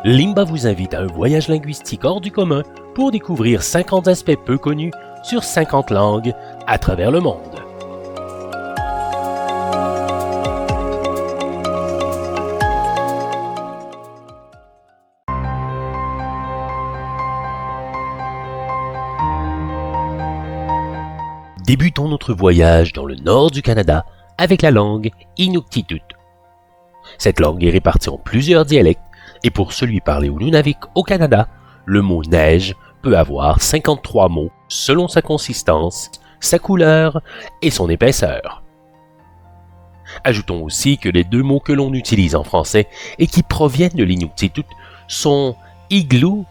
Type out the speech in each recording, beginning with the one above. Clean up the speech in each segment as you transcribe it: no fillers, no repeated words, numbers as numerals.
Limba vous invite à un voyage linguistique hors du commun pour découvrir 50 aspects peu connus sur 50 langues à travers le monde. Débutons notre voyage dans le nord du Canada avec la langue Inuktitut. Cette langue est répartie en plusieurs dialectes et pour celui parlé au Nunavik au Canada, le mot neige peut avoir 53 mots selon sa consistance, sa couleur et son épaisseur. Ajoutons aussi que les deux mots que l'on utilise en français et qui proviennent de l'Inuktitut sont igloo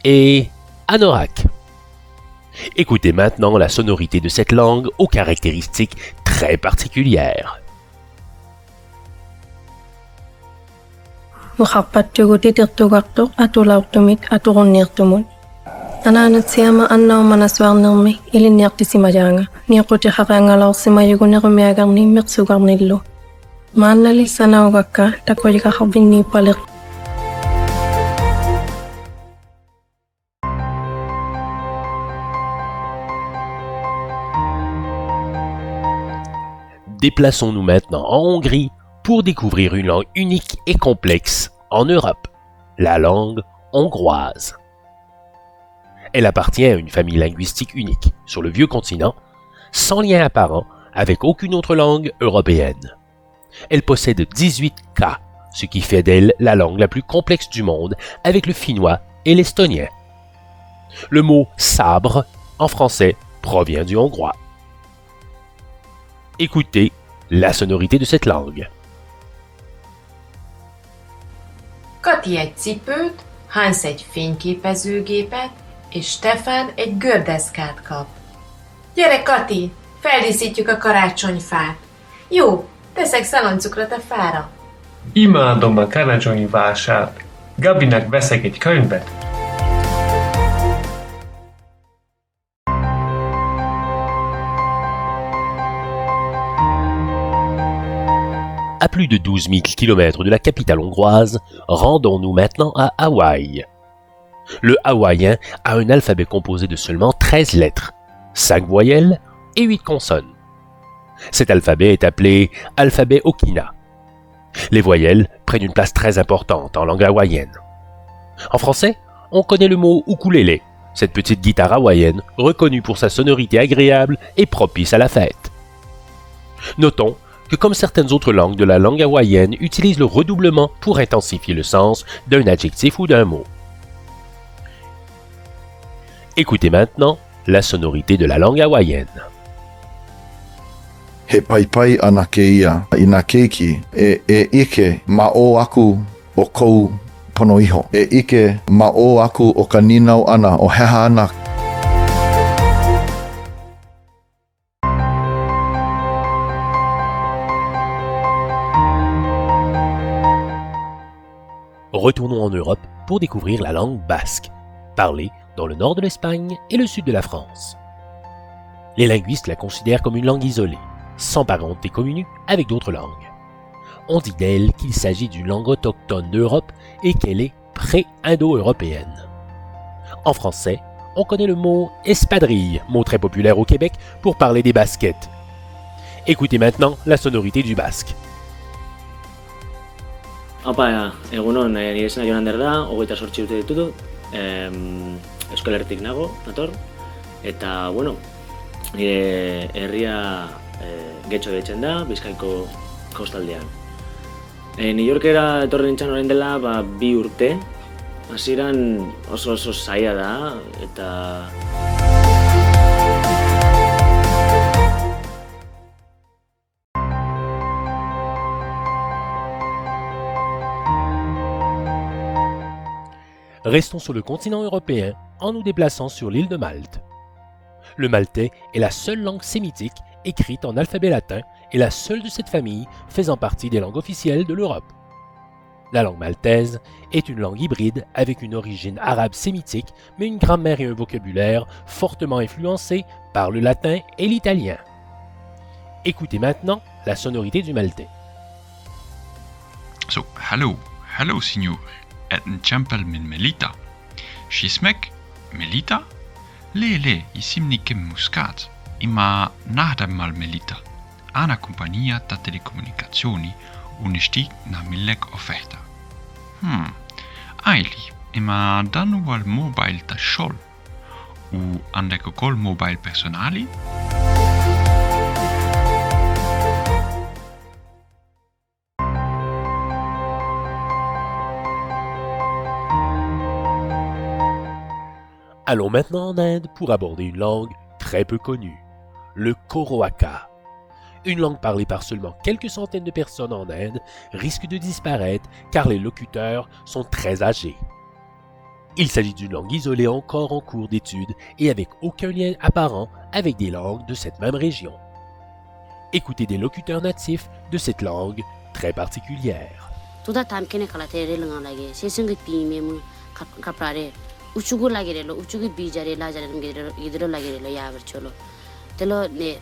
et anorak. Écoutez maintenant la sonorité de cette langue aux caractéristiques très particulières. Muqarpattuguti atulaurtumik atuqunniirtumun anaanatsiama annaumanassuarnermi ilinniartisimajaanga niiquti haqaangalorsimayugunerumiagarniimmeqsugarnillu maannali sanaugakka takoyikaqarpinniippaliq. Déplaçons-nous maintenant en Hongrie pour découvrir une langue unique et complexe en Europe, la langue hongroise. Elle appartient à une famille linguistique unique sur le vieux continent, sans lien apparent avec aucune autre langue européenne. Elle possède 18 K, ce qui fait d'elle la langue la plus complexe du monde avec le finnois et l'estonien. Le mot sabre en français provient du hongrois. Écoutez la sonorité de cette langue. Kati egy cipőt, Hans egy fényképezőgépet, és Stefan egy gördeszkát kap. Gyere, Kati, feldíszítjük a karácsonyfát. Jó, teszek szaloncukrot a fára. Imádom a karácsonyi vását. Gabinak veszek egy könyvet. À plus de 12 000 km de la capitale hongroise, rendons-nous maintenant à Hawaï. Le hawaïen a un alphabet composé de seulement 13 lettres, 5 voyelles et 8 consonnes. Cet alphabet est appelé alphabet Okina. Les voyelles prennent une place très importante en langue hawaïenne. En français, on connaît le mot ukulélé, cette petite guitare hawaïenne reconnue pour sa sonorité agréable et propice à la fête. Notons que comme certaines autres langues de la langue hawaïenne utilisent le redoublement pour intensifier le sens d'un adjectif ou d'un mot. Écoutez maintenant la sonorité de la langue hawaïenne. He paipai ana ke ia ina keiki e ike ma'o aku o kou pono iho. E ike ma'o aku o ka ninau ana o heha ana. Retournons en Europe pour découvrir la langue basque, parlée dans le nord de l'Espagne et le sud de la France. Les linguistes la considèrent comme une langue isolée, sans parenté commune avec d'autres langues. On dit d'elle qu'il s'agit d'une langue autochtone d'Europe et qu'elle est pré-indo-européenne. En français, on connaît le mot espadrille, mot très populaire au Québec pour parler des baskets. Écoutez maintenant la sonorité du basque. Opa, egunon, nire izena Jon Ander da, 28 urte ditut, Euskal Herritik nago, nator, eta, bueno, nire herria Getxo deitzen da, Bizkaiko kostaldean. New Yorkera etorri nintzen orain dela 2 urte, hasieran oso zaila da, eta... Restons sur le continent européen en nous déplaçant sur l'île de Malte. Le maltais est la seule langue sémitique écrite en alphabet latin et la seule de cette famille faisant partie des langues officielles de l'Europe. La langue maltaise est une langue hybride avec une origine arabe sémitique mais une grammaire et un vocabulaire fortement influencés par le latin et l'italien. Écoutez maintenant la sonorité du maltais. So, hallo signor. et een champel min melita. Shismek, melita? Le, isim kem muscat. Ima nahdem mal melita. Ana compagnia da telecomunicazioni unistic na millek offerta. Aili, ima danu al mobile da shol. U andeko col mobile personali? Allons maintenant en Inde pour aborder une langue très peu connue, le Coroaca. Une langue parlée par seulement quelques centaines de personnes en Inde risque de disparaître car les locuteurs sont très âgés. Il s'agit d'une langue isolée encore en cours d'étude et avec aucun lien apparent avec des langues de cette même région. Écoutez des locuteurs natifs de cette langue très particulière. Uchugu lagirelo uchugu bijare lajare ngidero lagirelo yavercholo telo ne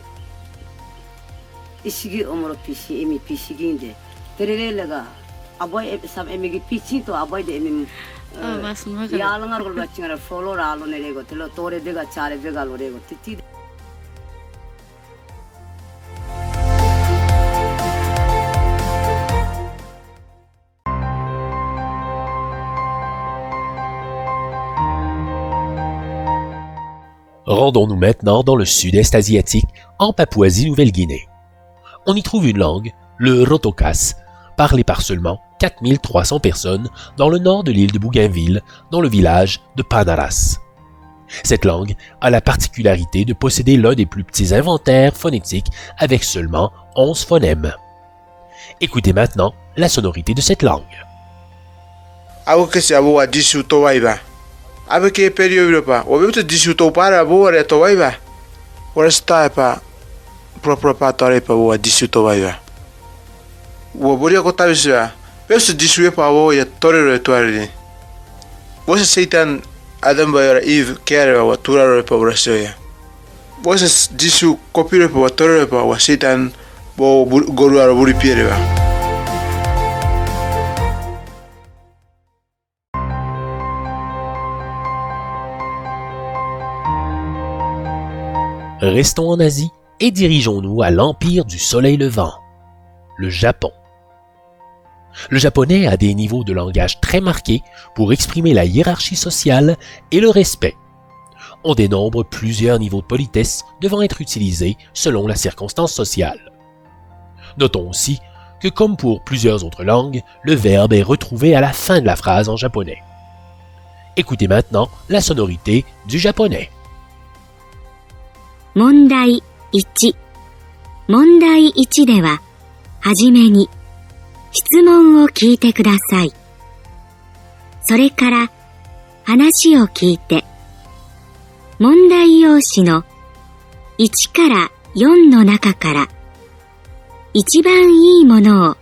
isigi omoro pisi emi pisiginde terelega aboy sam emigi pisi to aboy de emi yalangar gol bachingara follow ralo nerego telo tore dega chare vega lorego titi. Rendons-nous maintenant dans le sud-est asiatique, en Papouasie-Nouvelle-Guinée. On y trouve une langue, le Rotokas, parlée par seulement 4300 personnes dans le nord de l'île de Bougainville, dans le village de Panaras. Cette langue a la particularité de posséder l'un des plus petits inventaires phonétiques avec seulement 11 phonèmes. Écoutez maintenant la sonorité de cette langue. Avec les périodes, on veut te discuter par rapport à toi. On reste pas propre patare pa o discuter va. O boria kota bisa. Peso disue pa o ya torero etuari. Você seitan adam ba Eve kere o turaro pa brasoya. Você disu kopiro pa torero pa o seitan bo goruaro buri piere va. Restons en Asie et dirigeons-nous à l'empire du soleil levant, le Japon. Le japonais a des niveaux de langage très marqués pour exprimer la hiérarchie sociale et le respect. On dénombre plusieurs niveaux de politesse devant être utilisés selon la circonstance sociale. Notons aussi que comme pour plusieurs autres langues, le verbe est retrouvé à la fin de la phrase en japonais. Écoutez maintenant la sonorité du japonais. 問題1。問題1では、はじめに、質問を聞いてください。それから、話を聞いて、問題用紙の1から4の中から、一番いいものを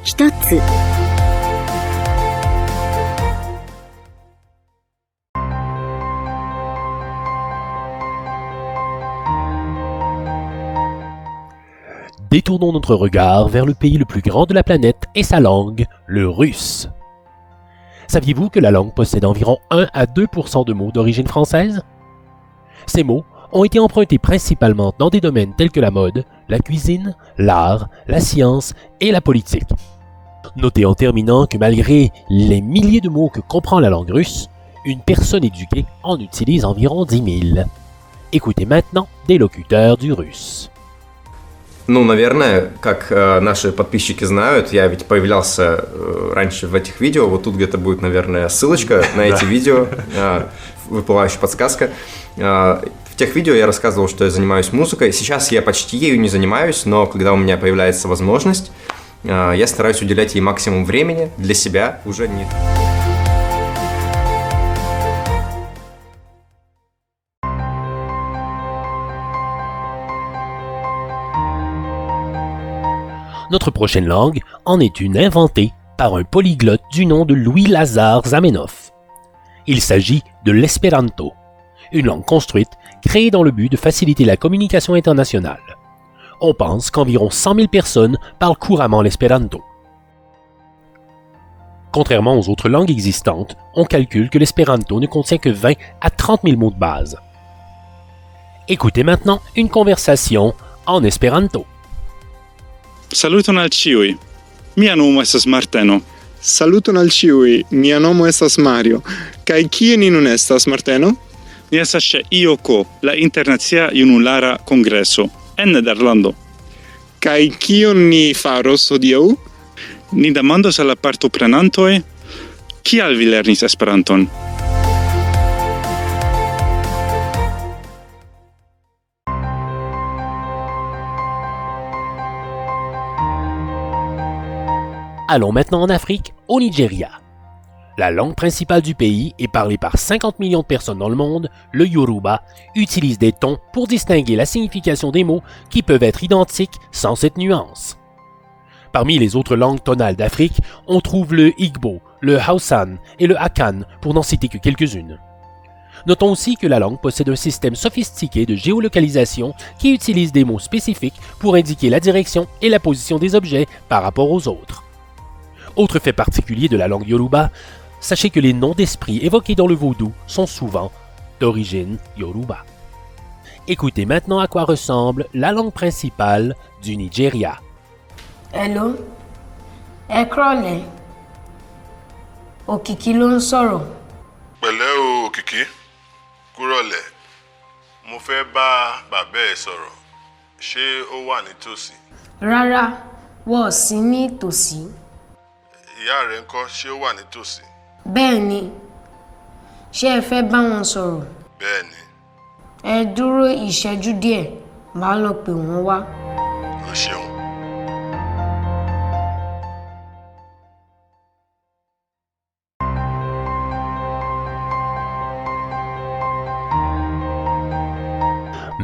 一つ。Détournons notre regard vers le pays le plus grand de la planète et sa langue, le russe. Saviez-vous que la langue possède environ 1 à 2% de mots d'origine française? Ces mots ont été empruntés principalement dans des domaines tels que la mode, la cuisine, l'art, la science et la politique. Notez en terminant que malgré les milliers de mots que comprend la langue russe, une personne éduquée en utilise environ 10 000. Écoutez maintenant des locuteurs du russe. Ну, наверное, как наши подписчики знают, я ведь появлялся раньше в этих видео. Вот тут где-то будет, наверное, ссылочка на эти видео, выплывающая подсказка. В тех видео я рассказывал, что я занимаюсь музыкой. Сейчас я почти ею не занимаюсь, но когда у меня появляется возможность, я стараюсь уделять ей максимум времени для себя. Уже не... Notre prochaine langue en est une inventée par un polyglotte du nom de Louis-Lazare Zamenhof. Il s'agit de l'espéranto, une langue construite, créée dans le but de faciliter la communication internationale. On pense qu'environ 100 000 personnes parlent couramment l'espéranto. Contrairement aux autres langues existantes, on calcule que l'espéranto ne contient que 20 à 30 000 mots de base. Écoutez maintenant une conversation en espéranto. Saluton al ĉiuj. Mia nomo estas Marteno. Saluton al ĉiuj. Mia nomo estas Mario. Kaj kie ni nun estas, Marteno? Ni estas ĉe IOKO, la Internacia Junulara Kongreso, en Nederlando. Kaj kion ni faros hodiaŭ? Ni demandos al la partoprenantoj, kial vi lernis Esperanton? Allons maintenant en Afrique, au Nigeria. La langue principale du pays est parlée par 50 millions de personnes dans le monde. Le Yoruba utilise des tons pour distinguer la signification des mots qui peuvent être identiques sans cette nuance. Parmi les autres langues tonales d'Afrique, on trouve le Igbo, le Hausan et le Akan, pour n'en citer que quelques-unes. Notons aussi que la langue possède un système sophistiqué de géolocalisation qui utilise des mots spécifiques pour indiquer la direction et la position des objets par rapport aux autres. Autre fait particulier de la langue Yoruba, sachez que les noms d'esprits évoqués dans le vaudou sont souvent d'origine Yoruba. Écoutez maintenant à quoi ressemble la langue principale du Nigeria. Hello, ẹ kúrọ̀lẹ́. Òkìkí ló ń sọ̀rọ̀. Pẹ̀lẹ́ o Òkìkí, kúrọ̀lẹ́. Mo fẹ́ bá bàbá ẹ sọ̀rọ̀. Ṣé ó wà nítòsí? Rárá, wọ́n ò sí ní tòsí. Ìyá rẹ̀ ńkọ́, ṣé ó wà nítòsí? Bẹ́ẹ̀ni, ṣé ẹ fẹ́ bá wọn sọ̀rọ̀? Bẹ́ẹ̀ni. Ẹ dúró ìṣẹ́jú díẹ̀, màá lọ pè wọ́n wá. O ṣeun.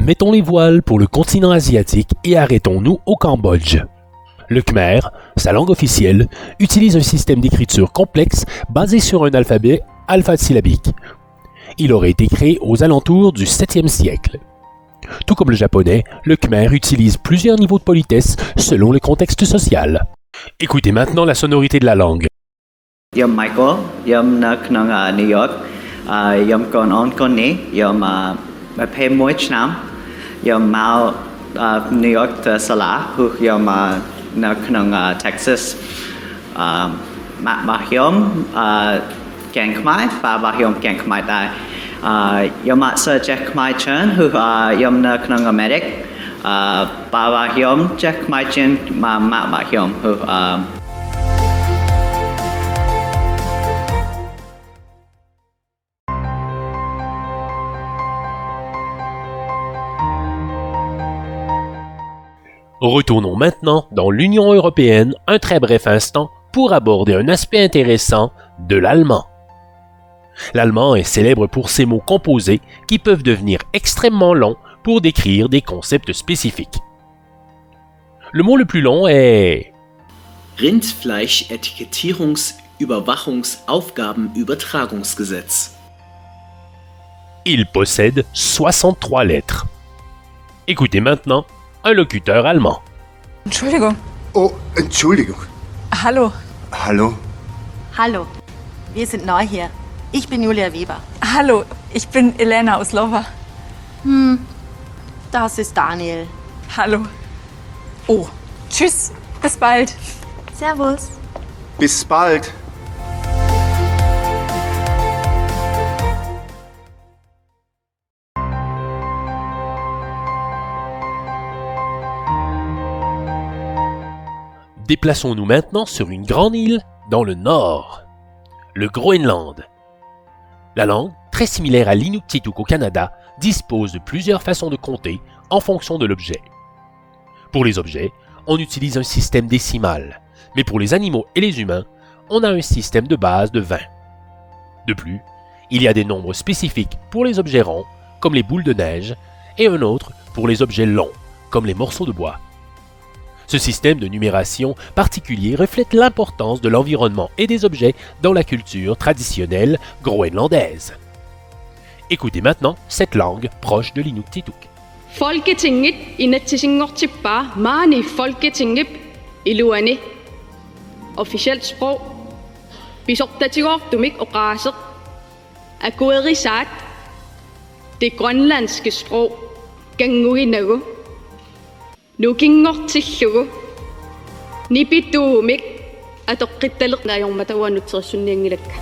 Mettons les voiles pour le continent asiatique et arrêtons-nous au Cambodge. Le Khmer, sa langue officielle, utilise un système d'écriture complexe basé sur un alphabet alphasyllabique. Il aurait été créé aux alentours du 7e siècle. Tout comme le japonais, le Khmer utilise plusieurs niveaux de politesse selon le contexte social. Écoutez maintenant la sonorité de la langue. Yom Michael, yom Knong New York, yom kon on konni, yom pe moi chnam, yom Mao New York to Salah, yom Knong Texas, Mahyom Gang Khmer, Mahyom Gang Khmer Dai, yom Sir Jack Khmer Chen, yom Knong Americ, Mahyom Jack Khmer Chen, Mahyom Retournons maintenant dans l'Union européenne un très bref instant pour aborder un aspect intéressant de l'allemand. L'allemand est célèbre pour ses mots composés qui peuvent devenir extrêmement longs pour décrire des concepts spécifiques. Le mot le plus long est Rindfleisch-Etikettierungs-Überwachungsaufgabenübertragungsgesetz. Il possède 63 lettres. Écoutez maintenant un locuteur allemand. Entschuldigung. Oh, Entschuldigung. Hallo. Hallo. Hallo, wir sind neu hier. Ich bin Julia Weber. Hallo, ich bin Elena aus Lova. Das ist Daniel. Hallo. Oh, tschüss. Bis bald. Servus. Bis bald. Déplaçons-nous maintenant sur une grande île dans le nord, le Groenland. La langue, très similaire à l'Inuktitut au Canada, dispose de plusieurs façons de compter en fonction de l'objet. Pour les objets, on utilise un système décimal, mais pour les animaux et les humains, on a un système de base de 20. De plus, il y a des nombres spécifiques pour les objets ronds, comme les boules de neige, et un autre pour les objets longs, comme les morceaux de bois. Ce système de numération particulier reflète l'importance de l'environnement et des objets dans la culture traditionnelle groenlandaise. Écoutez maintenant cette langue proche de l'Inuktitut. Folketinget inatsisingortippa maani Folketinget iluane. Officielt sprog. Bisogtatigortumik oqaseq akuerisat det grønlandske sprog ganguginagu nukingortillugu nipituumik atoqqittalernajormatauanutsersunniangilakka.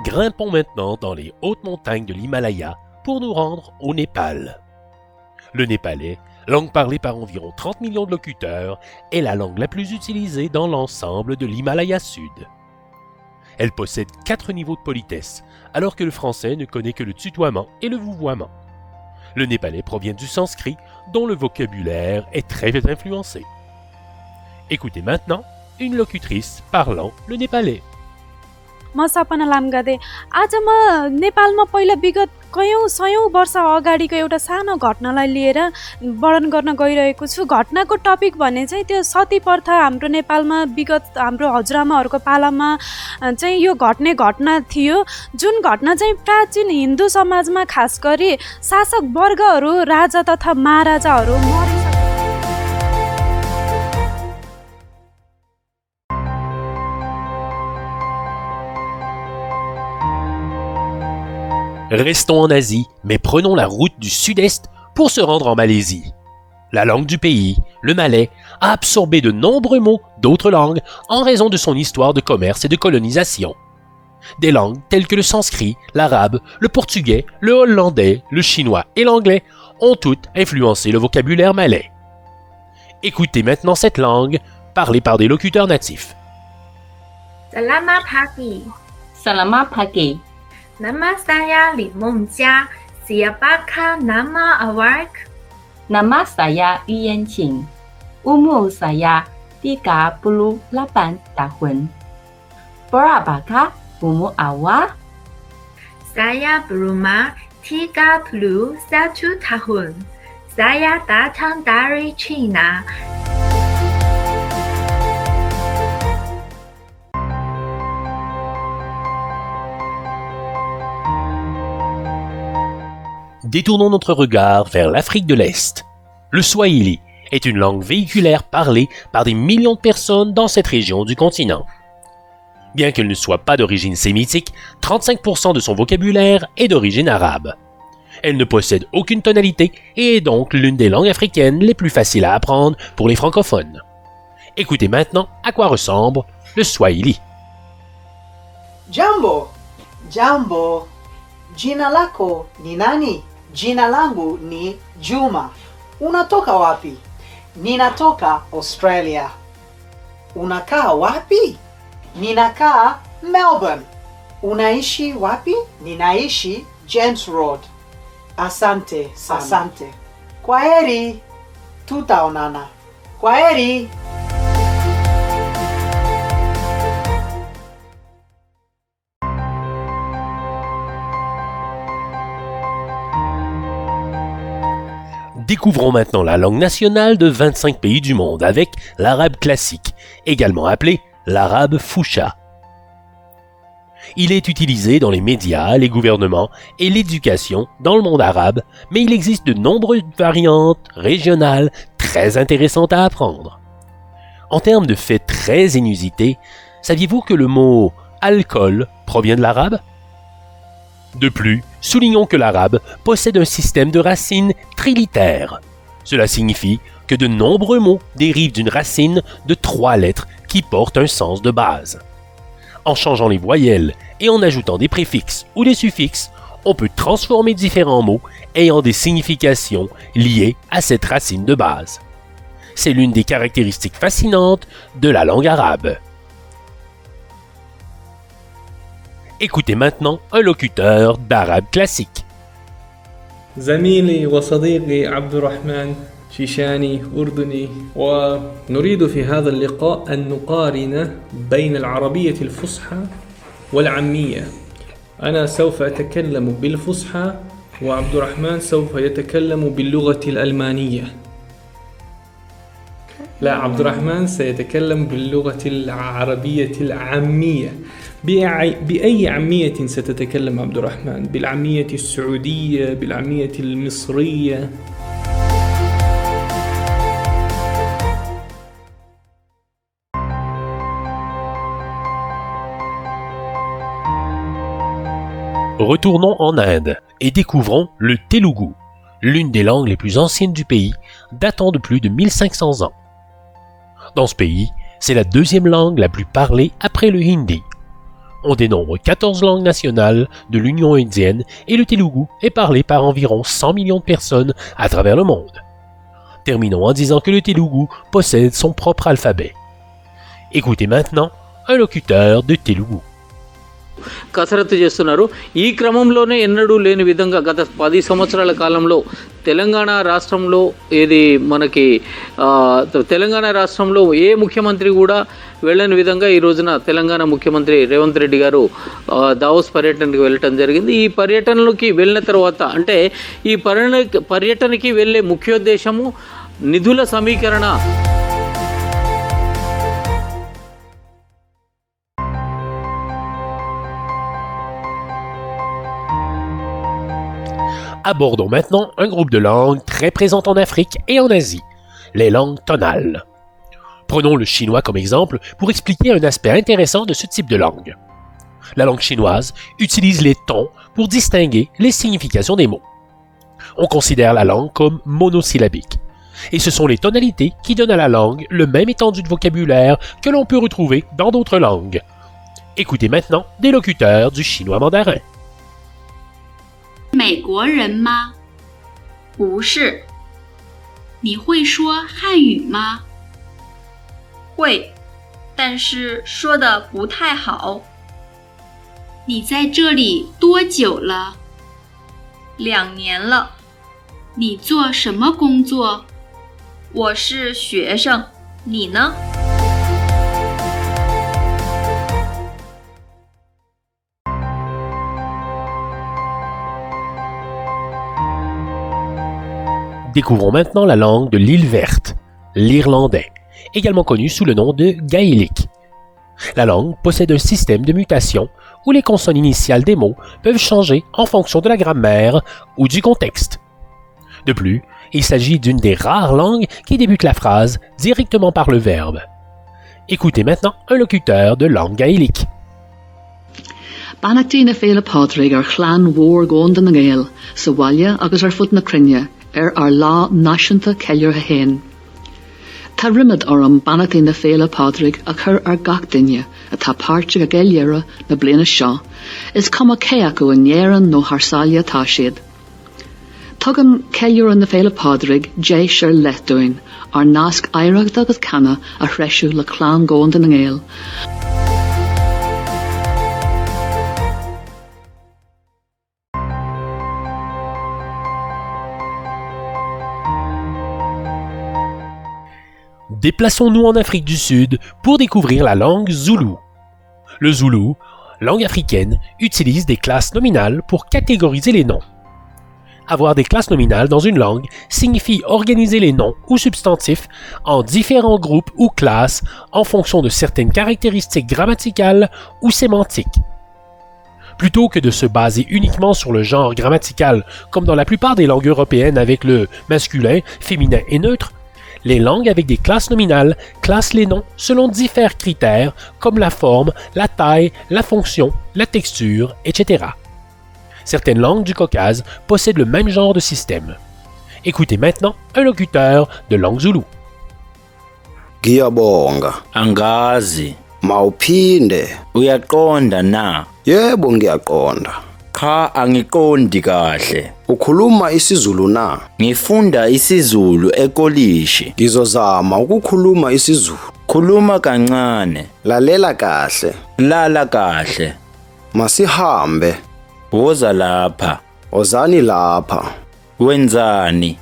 Grimpons maintenant dans les hautes montagnes de l'Himalaya pour nous rendre au Népal. Le népalais, langue parlée par environ 30 millions de locuteurs, est la langue la plus utilisée dans l'ensemble de l'Himalaya Sud. Elle possède 4 niveaux de politesse, alors que le français ne connaît que le tutoiement et le vouvoiement. Le népalais provient du sanskrit, dont le vocabulaire est très influencé. Écoutez maintenant une locutrice parlant le népalais. म सपना लामगादे आज म नेपालमा पहिला विगत सयौं वर्ष अगाडिको एउटा सानो घटनालाई लिएर वर्णन गर्न गइरहेको छु। घटनाको टपिक भने चाहिँ त्यो सती प्रथा हाम्रो नेपालमा विगत हाम्रो हजुरआमाहरूको पालामा चाहिँ यो घट्ने घटना थियो, जुन घटना चाहिँ प्राचीन हिन्दू समाजमा खास गरी शासक वर्गहरू राजा तथा महाराजाहरू Restons en Asie, mais prenons la route du sud-est pour se rendre en Malaisie. La langue du pays, le malais, a absorbé de nombreux mots d'autres langues en raison de son histoire de commerce et de colonisation. Des langues telles que le sanskrit, l'arabe, le portugais, le hollandais, le chinois et l'anglais ont toutes influencé le vocabulaire malais. Écoutez maintenant cette langue parlée par des locuteurs natifs. Selamat pagi. Selamat pagi. Nama saya Limong Jia. Siapakah nama awak? Nama saya Yuan Qing. Umur saya 38 tahun. Berapakah umur awak? Saya berumur 31 tahun. Saya datang dari China. Détournons notre regard vers l'Afrique de l'Est. Le Swahili est une langue véhiculaire parlée par des millions de personnes dans cette région du continent. Bien qu'elle ne soit pas d'origine sémitique, 35% de son vocabulaire est d'origine arabe. Elle ne possède aucune tonalité et est donc l'une des langues africaines les plus faciles à apprendre pour les francophones. Écoutez maintenant à quoi ressemble le Swahili. Jambo, jambo, jina lako ni nani? Jina langu ni Juma. Unatoka wapi? Ninatoka Australia. Unakaa wapi? Ninakaa Melbourne. Unaishi wapi? Ninaishi James Road. Asante sana. Asante. Kwaheri. Tutaonana. Kwaheri. Découvrons maintenant la langue nationale de 25 pays du monde avec l'arabe classique, également appelé l'arabe foucha. Il est utilisé dans les médias, les gouvernements et l'éducation dans le monde arabe, mais il existe de nombreuses variantes régionales très intéressantes à apprendre. En termes de faits très inusités, saviez-vous que le mot alcool provient de l'arabe? De plus, soulignons que l'arabe possède un système de racines trilitères. Cela signifie que de nombreux mots dérivent d'une racine de 3 lettres qui portent un sens de base. En changeant les voyelles et en ajoutant des préfixes ou des suffixes, on peut transformer différents mots ayant des significations liées à cette racine de base. C'est l'une des caractéristiques fascinantes de la langue arabe. Écoutez maintenant un locuteur d'arabe classique. زميلي وصديقي عبد الرحمن شيشاني أردني، ونريد في هذا اللقاء أن نقارن بين العربية الفصحى والعامية. أنا سوف أتكلم بالفصحى وعبد الرحمن سوف يتكلم باللغة الألمانية. لا، عبد الرحمن سيتكلم باللغة العربية العامية. بأي عامية ستتكلم عبد الرحمن؟ بالعامية السعودية، بالعامية المصرية؟ Retournons en Inde et découvrons le Telugu, l'une des langues les plus anciennes du pays, datant de plus de 1500 ans. Dans ce pays, c'est la deuxième langue la plus parlée après le hindi. On dénombre 14 langues nationales de l'Union indienne et le Telugu est parlé par environ 100 millions de personnes à travers le monde. Terminons en disant que le Telugu possède son propre alphabet. Écoutez maintenant un locuteur de Telugu. కసరత్తు చేస్తున్నారు. ఈ క్రమంలోనే ఎన్నడూ లేని విధంగా గత 10 సంవత్సరాల కాలంలో తెలంగాణ రాష్ట్రంలో తెలంగాణ రాష్ట్రంలో ఏ ముఖ్యమంత్రి కూడా వెళ్ళని విధంగా ఈ రోజున తెలంగాణ ముఖ్యమంత్రి రేవంత్ రెడ్డి గారు దావోస్ పర్యటనకి వెళ్ళటం జరిగింది. ఈ పర్యటనలోకి వెళ్ళిన తర్వాత అంటే ఈ పర్యటనకి వెళ్ళే ముఖ్యోద్దేశము నిధుల సమీకరణ. Abordons maintenant un groupe de langues très présentes en Afrique et en Asie, les langues tonales. Prenons le chinois comme exemple pour expliquer un aspect intéressant de ce type de langue. La langue chinoise utilise les tons pour distinguer les significations des mots. On considère la langue comme monosyllabique, et ce sont les tonalités qui donnent à la langue le même étendue de vocabulaire que l'on peut retrouver dans d'autres langues. Écoutez maintenant des locuteurs du chinois mandarin. 美国人吗？不是。你会说汉语吗？会，但是说得不太好。你在这里多久了？2年了。你做什么工作？我是学生。你呢？ Découvrons maintenant la langue de l'île verte, l'irlandais, également connu sous le nom de gaélique. La langue possède un système de mutation où les consonnes initiales des mots peuvent changer en fonction de la grammaire ou du contexte. De plus, il s'agit d'une des rares langues qui débute la phrase directement par le verbe. Écoutez maintenant un locuteur de langue gaélique. Banach na féle pádraig chlan mhór gcónda na Gael, sa bhaile agus fut na crinne, lá náisiúnta ceillir a héin. Tá rimid banach na féle pádraig a chur gach duine a tá páirte a géileara na bliana seo, is cuma cé acu an néaran nó thársáile atá siad. Tugan ceillir na féle pádraig dé seir leitúin nasc éireacht agus canna a threisiú le chlán gcónda na Gael. Déplaçons-nous en Afrique du Sud pour découvrir la langue zoulou. Le zoulou, langue africaine, utilise des classes nominales pour catégoriser les noms. Avoir des classes nominales dans une langue signifie organiser les noms ou substantifs en différents groupes ou classes en fonction de certaines caractéristiques grammaticales ou sémantiques. Plutôt que de se baser uniquement sur le genre grammatical comme dans la plupart des langues européennes avec le masculin, féminin et neutre, les langues avec des classes nominales classent les noms selon divers critères comme la forme, la taille, la fonction, la texture, etc. Certaines langues du Caucase possèdent le même genre de système. Écoutez maintenant un locuteur de langue zoulou. Ngiyabonga. Angazi. Mawuphinde. Uyaqonda na? Yebo ngiyaqonda. Cha angiqondi kahle. Ukhuluma isiZulu na? Ngifunda isiZulu ekolishi. Ngizozama ukukhuluma isiZulu. Khuluma kancane. Lalela kahle. Lala kahle. Masihambe. Woza lapha. Ozani lapha. Wenzani?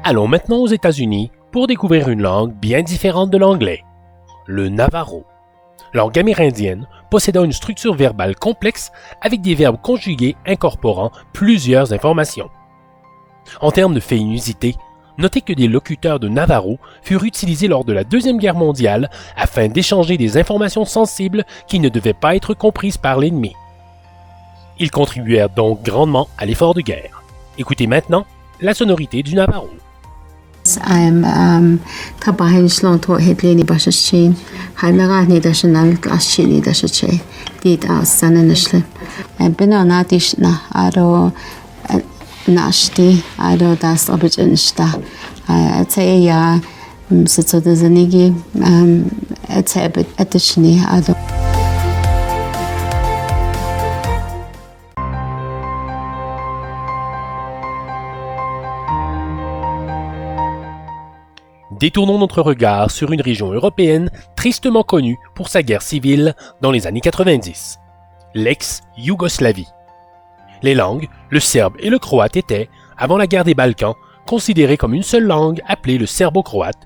Allons maintenant aux États-Unis pour découvrir une langue bien différente de l'anglais, le Navajo. langue amérindienne possédant une structure verbale complexe avec des verbes conjugués incorporant plusieurs informations. En termes de faits inusités, notez que des locuteurs de Navajo furent utilisés lors de la Deuxième Guerre mondiale afin d'échanger des informations sensibles qui ne devaient pas être comprises par l'ennemi. Ils contribuèrent donc grandement à l'effort de guerre. Écoutez maintenant la sonorité du Navajo. I'm Tabahin to Hedley Bashachin, Halagani National Gashini Dashache, did our son and Slim. And Benonatishna, Ado Nashti, Ado Das Obigensta. I'd say, so there's a niggy, it's a bit additionally, Ado. Détournons notre regard sur une région européenne tristement connue pour sa guerre civile dans les années 90, l'ex-Yougoslavie. Les langues, le serbe et le croate étaient, avant la guerre des Balkans, considérées comme une seule langue appelée le serbo-croate,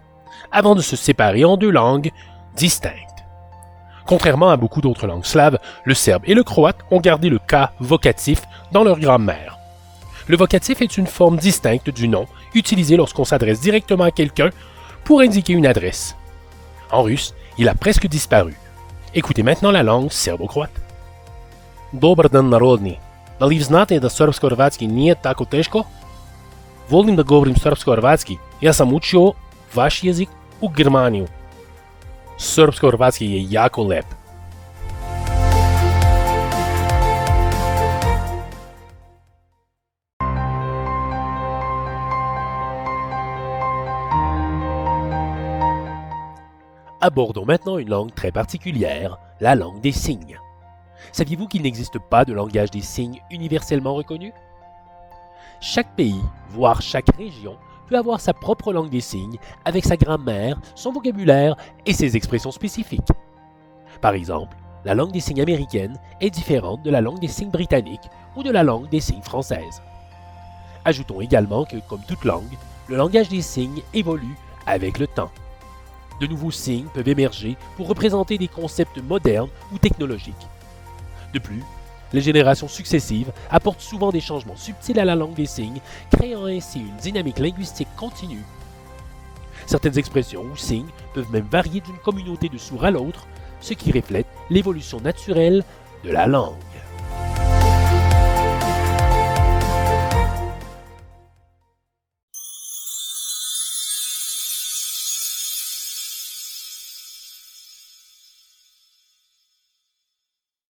avant de se séparer en deux langues distinctes. Contrairement à beaucoup d'autres langues slaves, le serbe et le croate ont gardé le K vocatif dans leur grammaire. Le vocatif est une forme distincte du nom utilisé lorsqu'on s'adresse directement à quelqu'un pour indiquer une adresse. En russe, il a presque disparu. Écoutez maintenant la langue serbo-croate. Dobar dan narodni. Da li znate da srpsko-hrvatski nije tako teško? Volim da govorim srpsko-hrvatski. Ja sam učio vaš jezik u Germaniju. Srpsko-hrvatski je jako lep. Abordons maintenant une langue très particulière, la langue des signes. Saviez-vous qu'il n'existe pas de langage des signes universellement reconnu? Chaque pays, voire chaque région, peut avoir sa propre langue des signes avec sa grammaire, son vocabulaire et ses expressions spécifiques. Par exemple, la langue des signes américaine est différente de la langue des signes britannique ou de la langue des signes française. Ajoutons également que, comme toute langue, le langage des signes évolue avec le temps. De nouveaux signes peuvent émerger pour représenter des concepts modernes ou technologiques. De plus, les générations successives apportent souvent des changements subtils à la langue des signes, créant ainsi une dynamique linguistique continue. Certaines expressions ou signes peuvent même varier d'une communauté de sourds à l'autre, ce qui reflète l'évolution naturelle de la langue.